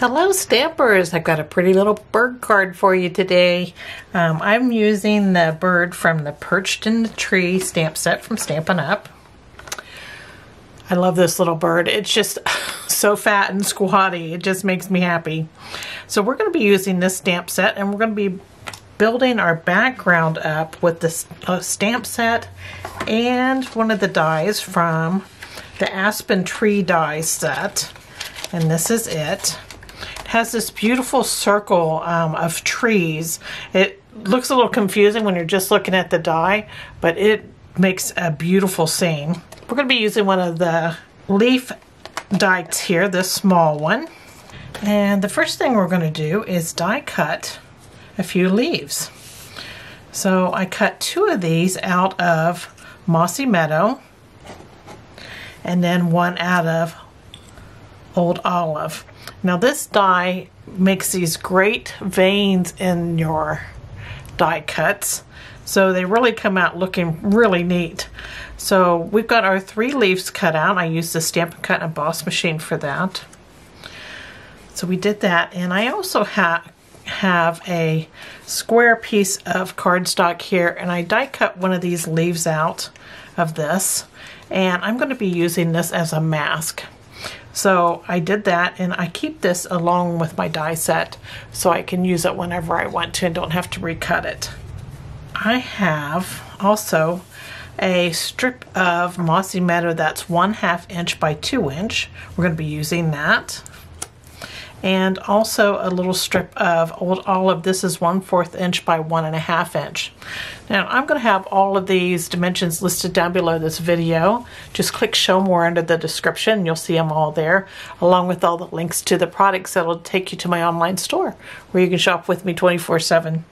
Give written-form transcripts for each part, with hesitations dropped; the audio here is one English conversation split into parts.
Hello Stampers! I've got a pretty little bird card for you today. I'm using the bird from the Perched in the Tree stamp set from Stampin' Up. I love this little bird. It's just so fat and squatty. It just makes me happy. So we're going to be using this stamp set, and we're going to be building our background up with this stamp set and one of the dies from the Aspen Tree Die Set. And this is it. It has this beautiful circle of trees. It looks a little confusing when you're just looking at the die, but it makes a beautiful scene. We're going to be using one of the leaf dies here, this small one. And the first thing we're going to do is die cut a few leaves. So I cut 2 of these out of Mossy Meadow and then 1 out of Old Olive. Now this die makes these great veins in your die cuts, so they really come out looking really neat. So we've got our 3 leaves cut out. I used the Stampin' Cut and Emboss machine for that. So we did that, and I also have a square piece of cardstock here, and I die cut one of these leaves out of this, and I'm going to be using this as a mask. So I did that, and I keep this along with my die set so I can use it whenever I want to and don't have to recut it. I have also a strip of Mossy Meadow that's 1/2 inch by 2 inch. We're going to be using that. And also a little strip of Old Olive. This is 1/4 inch by 1.5 inch. Now I'm going to have all of these dimensions listed down below this video. Just click show more under the description and you'll see them all there, along with all the links to the products that will take you to my online store where you can shop with me 24/7.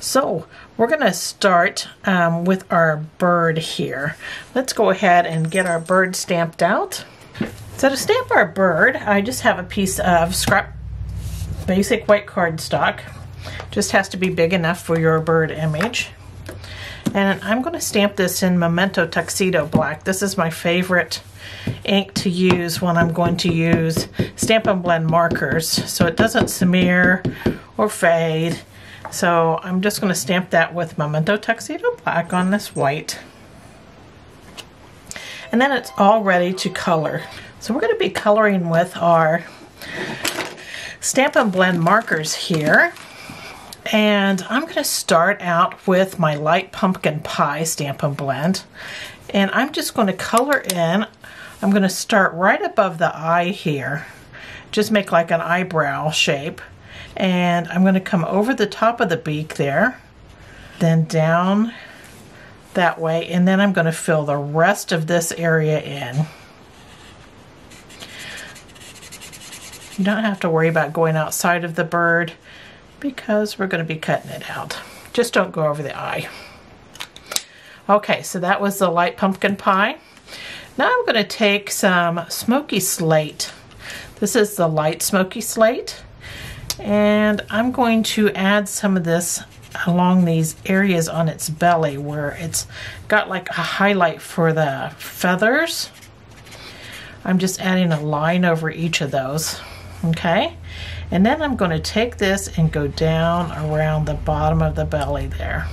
So we're going to start with our bird here. Let's go ahead and get our bird stamped out. So to stamp our bird, I just have a piece of scrap basic white cardstock. Just has to be big enough for your bird image. And I'm going to stamp this in Memento Tuxedo Black. This is my favorite ink to use when I'm going to use Stampin' Blend markers, so it doesn't smear or fade. So I'm just going to stamp that with Memento Tuxedo Black on this white. And then it's all ready to color. So we're going to be coloring with our Stampin' Blend markers here. And I'm going to start out with my light pumpkin pie Stampin' Blend. And I'm just going to color in. I'm going to start right above the eye here. Just make like an eyebrow shape. And I'm going to come over the top of the beak there. Then down that way. And then I'm going to fill the rest of this area in. You don't have to worry about going outside of the bird because we're going to be cutting it out. Just don't go over the eye. Okay, so that was the light pumpkin pie. Now I'm going to take some smoky slate. This is the light smoky slate. And I'm going to add some of this along these areas on its belly where it's got like a highlight for the feathers. I'm just adding a line over each of those. Okay, and then I'm going to take this and go down around the bottom of the belly there.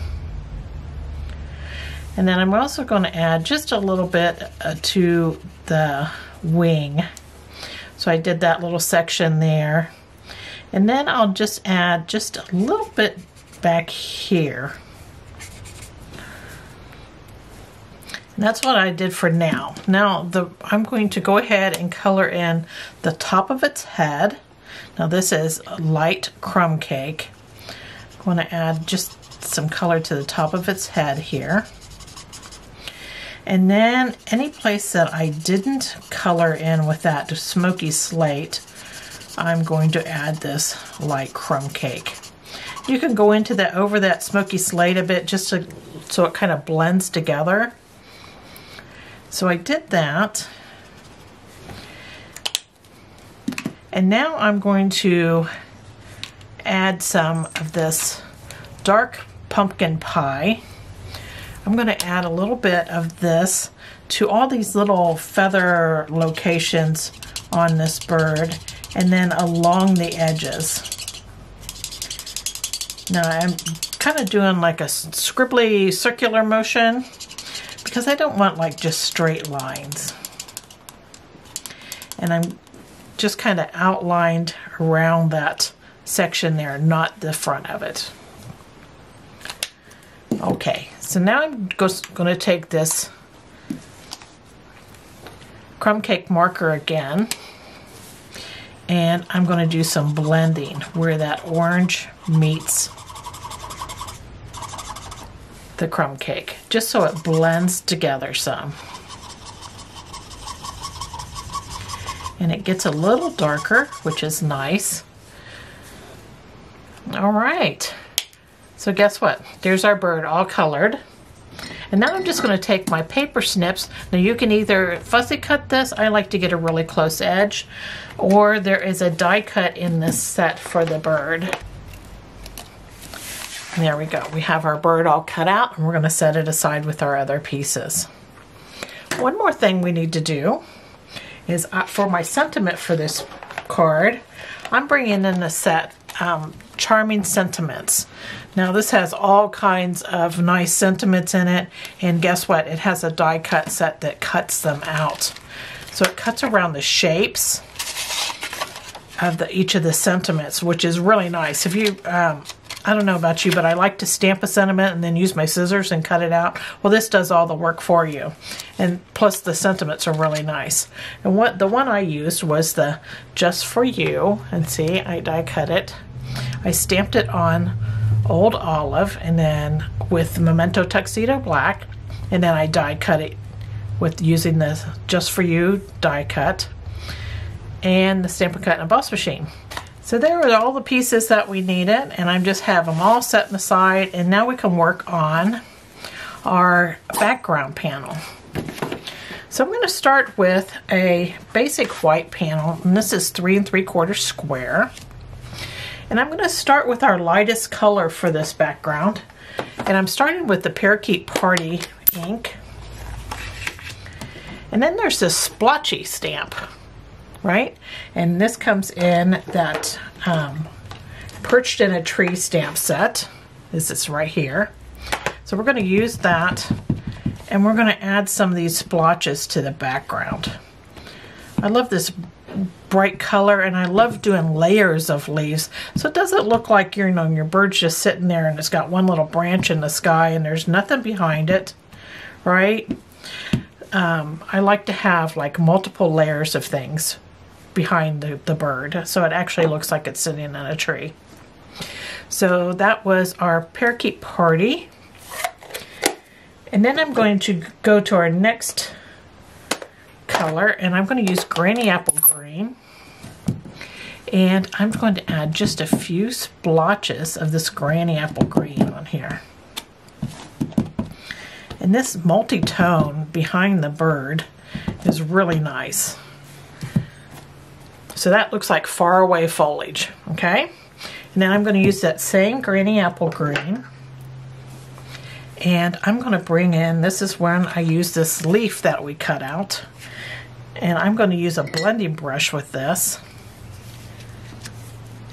And then I'm also going to add just a little bit to the wing. So I did that little section there. And then I'll just add just a little bit back here. And that's what I did for now. Now I'm going to go ahead and color in the top of its head. Now this is light crumb cake. I'm going to add just some color to the top of its head here. And then any place that I didn't color in with that smoky slate, I'm going to add this light crumb cake. You can go into that over that smoky slate a bit just so it kind of blends together. So I did that. And now I'm going to add some of this dark pumpkin pie. I'm going to add a little bit of this to all these little feather locations on this bird. and then along the edges. Now I'm kind of doing like a scribbly circular motion because I don't want like just straight lines. And I'm just kind of outlined around that section there, not the front of it. Okay, so now I'm just going to take this crumb cake marker again, and I'm going to do some blending where that orange meets the crumb cake, just so it blends together some. And it gets a little darker, which is nice. All right, so guess what? There's our bird all colored. And now I'm just going to take my paper snips. Now you can either fussy cut this, I like to get a really close edge, or there is a die cut in this set for the bird. There we go. We have our bird all cut out, and we're going to set it aside with our other pieces. One more thing we need to do is for my sentiment for this card, I'm bringing in the set Charming Sentiments. Now this has all kinds of nice sentiments in it, and guess what? It has a die cut set that cuts them out. So it cuts around the shapes of each of the sentiments, which is really nice. If you, I don't know about you, but I like to stamp a sentiment and then use my scissors and cut it out. Well, this does all the work for you. And plus the sentiments are really nice. And the one I used was the Just For You. And see, I die cut it. I stamped it on Old Olive and then with Memento Tuxedo Black. And then I die cut it with using the Just For You die cut and the Stampin' Cut and Emboss machine. So there are all the pieces that we needed, and I just have them all set aside, and now we can work on our background panel. So I'm going to start with a basic white panel, and this is 3 3/4 square. And I'm going to start with our lightest color for this background, and I'm starting with the Parakeet Party ink. And then there's this splotchy stamp, right? And this comes in that Perched in a Tree stamp set. This is right here. So we're going to use that, and we're going to add some of these splotches to the background. I love this bright color, and I love doing layers of leaves, so it doesn't look like your bird's just sitting there and it's got one little branch in the sky and there's nothing behind it, right? I like to have like multiple layers of things behind the bird, so it actually looks like it's sitting in a tree. So that was our Parakeet Party. And then I'm going to go to our next color, and I'm going to use Granny Apple Green. And I'm going to add just a few splotches of this Granny Apple Green on here. And this multi-tone behind the bird is really nice. So that looks like faraway foliage, okay? And then I'm going to use that same Granny Apple Green. And I'm going to bring in, this is when I use this leaf that we cut out. And I'm going to use a blending brush with this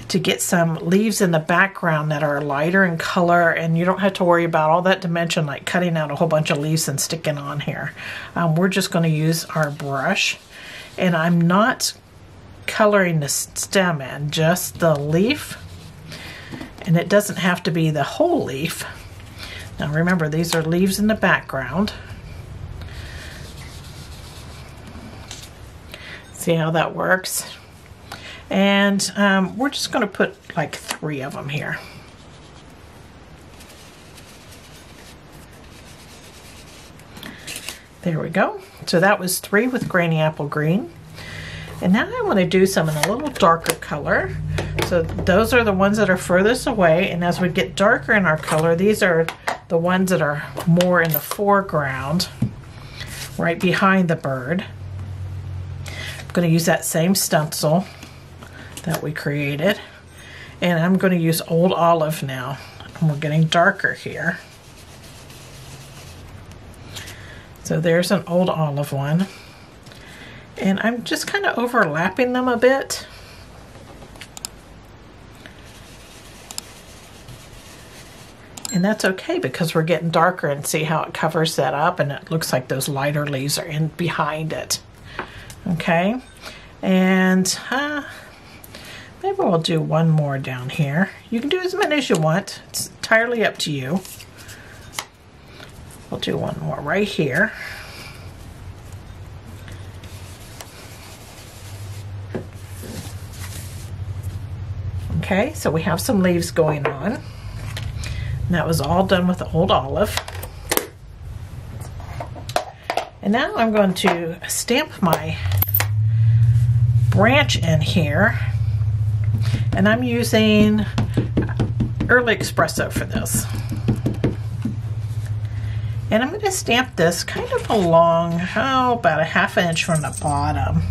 to get some leaves in the background that are lighter in color, and you don't have to worry about all that dimension like cutting out a whole bunch of leaves and sticking on here. We're just going to use our brush, and I'm not coloring the stem in, just the leaf, and it doesn't have to be the whole leaf. Now remember, these are leaves in the background. See how that works? And we're just going to put like 3 of them here. There we go. So that was 3 with Granny Apple Green. And now I want to do some in a little darker color. So those are the ones that are furthest away, and as we get darker in our color, these are the ones that are more in the foreground, right behind the bird. I'm going to use that same stencil that we created, and I'm going to use Old Olive now, and we're getting darker here. So there's an Old Olive one, and I'm just kind of overlapping them a bit. And that's okay because we're getting darker, and see how it covers that up, and it looks like those lighter leaves are in behind it. Okay, and maybe we'll do one more down here. You can do as many as you want. It's entirely up to you. We'll do one more right here. Okay, so we have some leaves going on. And that was all done with the old olive. And now I'm going to stamp my branch in here. And I'm using Early Espresso for this. And I'm going to stamp this kind of along, about a ½ inch from the bottom.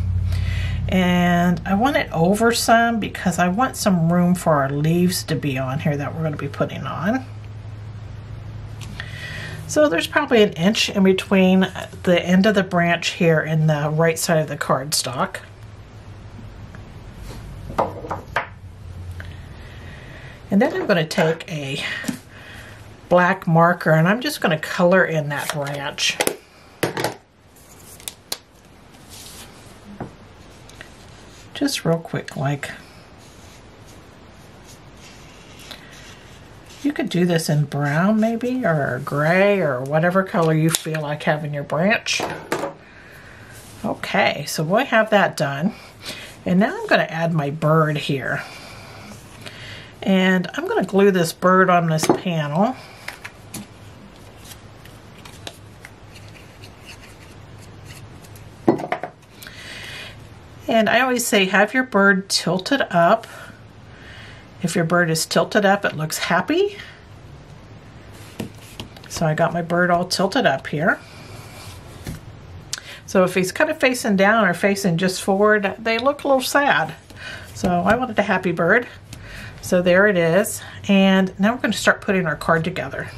And I want it over some because I want some room for our leaves to be on here that we're going to be putting on. So there's probably 1 inch in between the end of the branch here and the right side of the cardstock. And then I'm going to take a black marker and I'm just going to color in that branch. Just real quick, like. You could do this in brown maybe, or gray, or whatever color you feel like having your branch. Okay, so we have that done. And now I'm going to add my bird here. And I'm going to glue this bird on this panel. And I always say have your bird tilted up. If your bird is tilted up, it looks happy. So I got my bird all tilted up here. So if he's kind of facing down or facing just forward, they look a little sad. So I wanted a happy bird. So there it is. And now we're going to start putting our card together.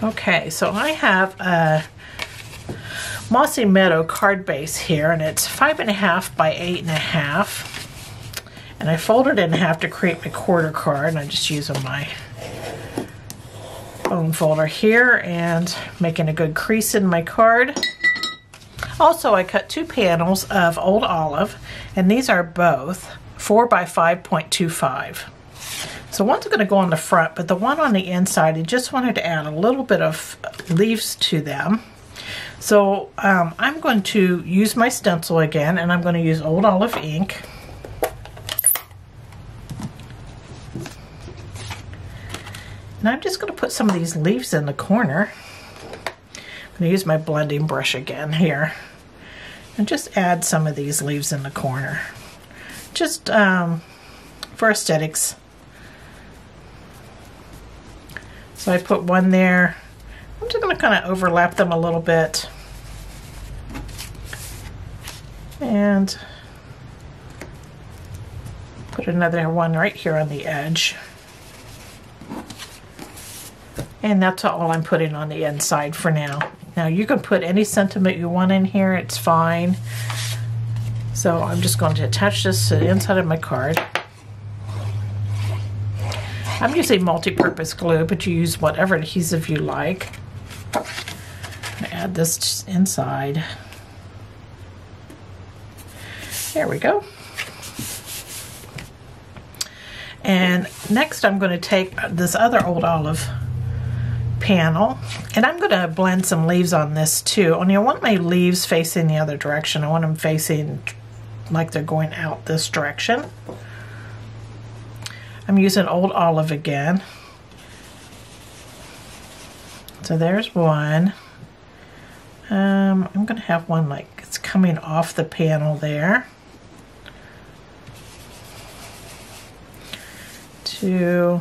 Okay, so I have a Mossy Meadow card base here, and it's 5.5 by 8.5. And I folded it in half to create my quarter card, and I'm just using my bone folder here and making a good crease in my card. Also, I cut 2 panels of old olive, and these are both 4 by 5.25. So one's going to go on the front, but the one on the inside, I just wanted to add a little bit of leaves to them. So I'm going to use my stencil again, and I'm going to use old olive ink. And I'm just going to put some of these leaves in the corner. I'm going to use my blending brush again here. And just add some of these leaves in the corner. Just for aesthetics. So I put one there. I'm just going to kind of overlap them a little bit. And put another one right here on the edge. And that's all I'm putting on the inside for now. Now you can put any sentiment you want in here, it's fine. So I'm just going to attach this to the inside of my card. I'm using multi-purpose glue, but you use whatever adhesive you like. I'm going to add this inside. There we go. And next I'm going to take this other old olive panel, and I'm going to blend some leaves on this too. Only I want my leaves facing the other direction. I want them facing like they're going out this direction. I'm using old olive again. So there's one. I'm going to have one like it's coming off the panel there. 2.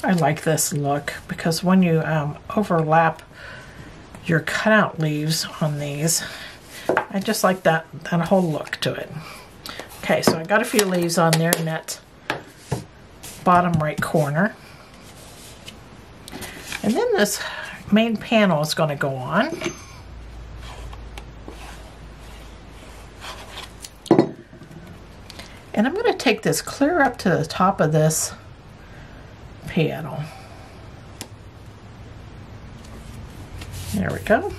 I like this look because when you overlap your cutout leaves on these, I just like that whole look to it. Okay, so I got a few leaves on there in that bottom right corner. And then this main panel is going to go on. And I'm going to take this clear up to the top of this panel. There we go.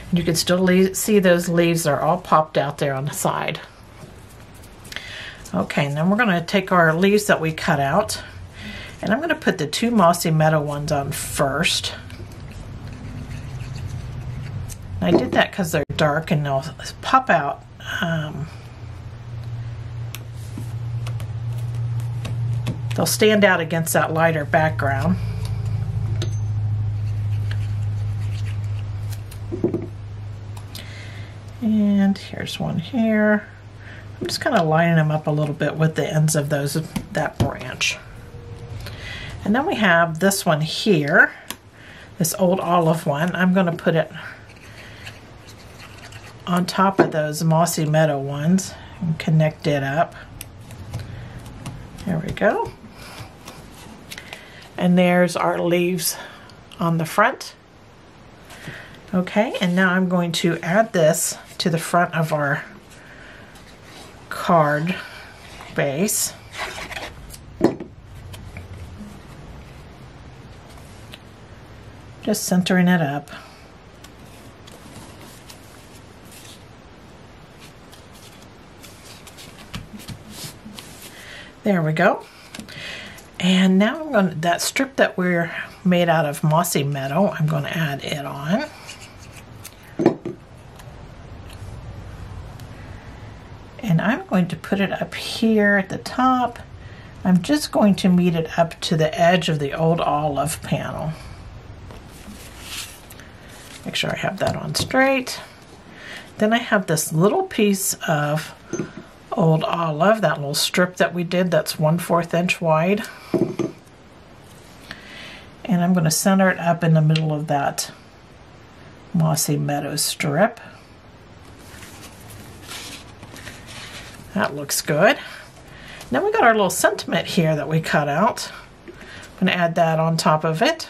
And you can still see those leaves are all popped out there on the side. Okay, and then we're going to take our leaves that we cut out, and I'm going to put the two Mossy Meadow ones on first. And I did that because they're dark and they'll pop out. They'll stand out against that lighter background. And here's one here. I'm just kind of lining them up a little bit with the ends of that branch. And then we have this one here, this old olive one. I'm going to put it on top of those Mossy Meadow ones and connect it up. There we go. And there's our leaves on the front. Okay, and now I'm going to add this to the front of our card base. Just centering it up. There we go. And now I'm going to, that strip that we're made out of Mossy Meadow, I'm going to add it on. And I'm going to put it up here at the top. I'm just going to meet it up to the edge of the old olive panel. Make sure I have that on straight. Then I have this little piece of old olive, that little strip that we did that's 1/4 inch wide. And I'm going to center it up in the middle of that Mossy Meadow strip. That looks good. Then we got our little sentiment here that we cut out. I'm going to add that on top of it.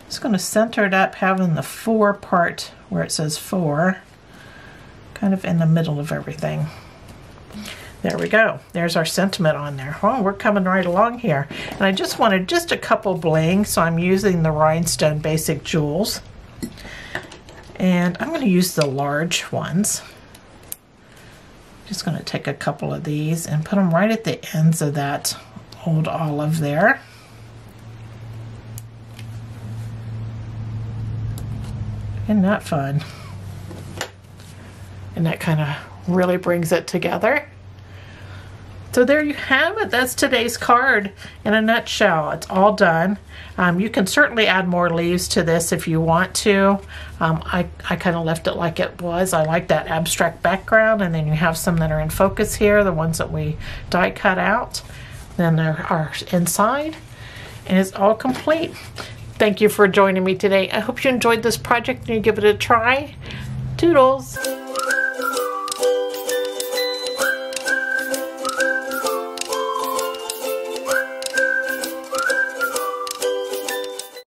Just going to center it up, having the 4 part where it says 4, kind of in the middle of everything. There we go. There's our sentiment on there. Oh, we're coming right along here. And I just wanted just a couple bling, so I'm using the Rhinestone Basic Jewels. And I'm going to use the large ones. Just going to take a couple of these and put them right at the ends of that old olive there. Isn't that fun? And that kind of really brings it together. So there you have it. That's today's card in a nutshell. It's all done. You can certainly add more leaves to this if you want to. I kind of left it like it was. I like that abstract background, and then you have some that are in focus here, the ones that we die cut out. Then there are inside, and it's all complete. Thank you for joining me today. I hope you enjoyed this project and you give it a try. Toodles!